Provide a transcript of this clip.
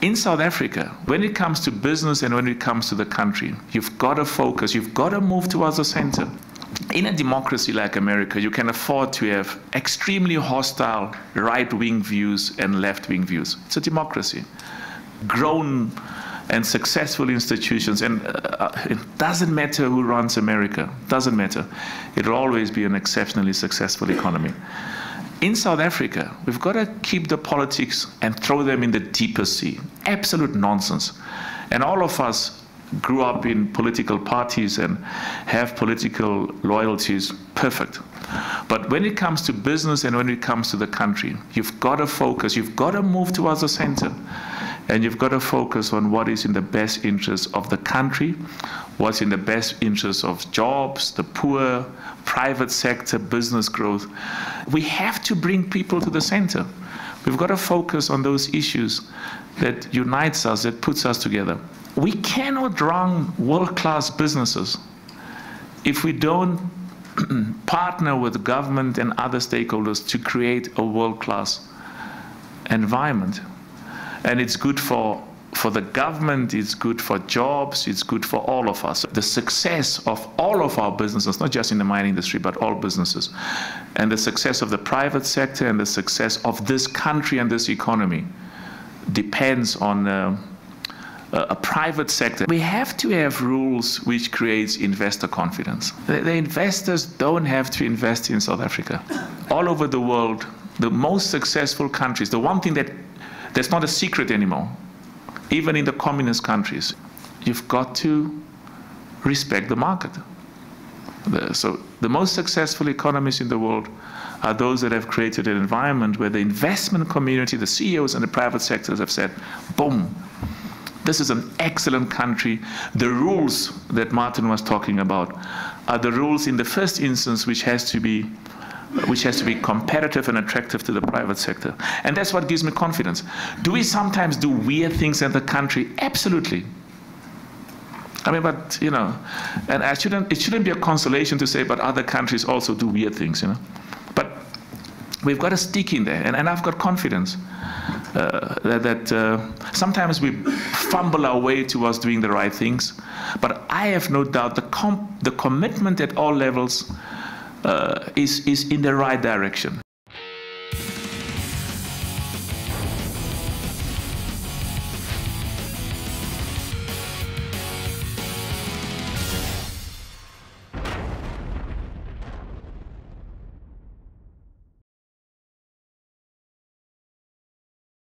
In South Africa, when it comes to business and when it comes to the country, you've got to focus, you've got to move towards the center. In a democracy like America, you can afford to have extremely hostile right-wing views and left-wing views. It's a democracy. Grown and successful institutions, and it doesn't matter who runs America, doesn't matter. It'll always be an exceptionally successful economy. In South Africa, we've got to keep the politics and throw them in the deeper sea. Absolute nonsense. And all of us grew up in political parties and have political loyalties. Perfect. But when it comes to business and when it comes to the country, you've got to focus, you've got to move towards the center. And you've got to focus on what is in the best interest of the country, what's in the best interest of jobs, the poor, private sector, business growth. We have to bring people to the center. We've got to focus on those issues that unites us, that puts us together. We cannot run world-class businesses if we don't partner with government and other stakeholders to create a world-class environment. And it's good for the government, it's good for jobs, it's good for all of us. The success of all of our businesses, not just in the mining industry, but all businesses, and the success of the private sector and the success of this country and this economy depends on a private sector. We have to have rules which creates investor confidence. The investors don't have to invest in South Africa. All over the world, the most successful countries, the one thing that's not a secret anymore, even in the communist countries, you've got to respect the market. So the most successful economies in the world are those that have created an environment where the investment community, the CEOs and the private sectors have said, boom, this is an excellent country. The rules that Martin was talking about are the rules in the first instance which has to be competitive and attractive to the private sector. And that's what gives me confidence. Do we sometimes do weird things in the country? Absolutely. I mean, but, you know, and it shouldn't be a consolation to say, but other countries also do weird things, you know. But we've got to stick in there, and I've got confidence that sometimes we fumble our way towards doing the right things, but I have no doubt the commitment at all levels is in the right direction.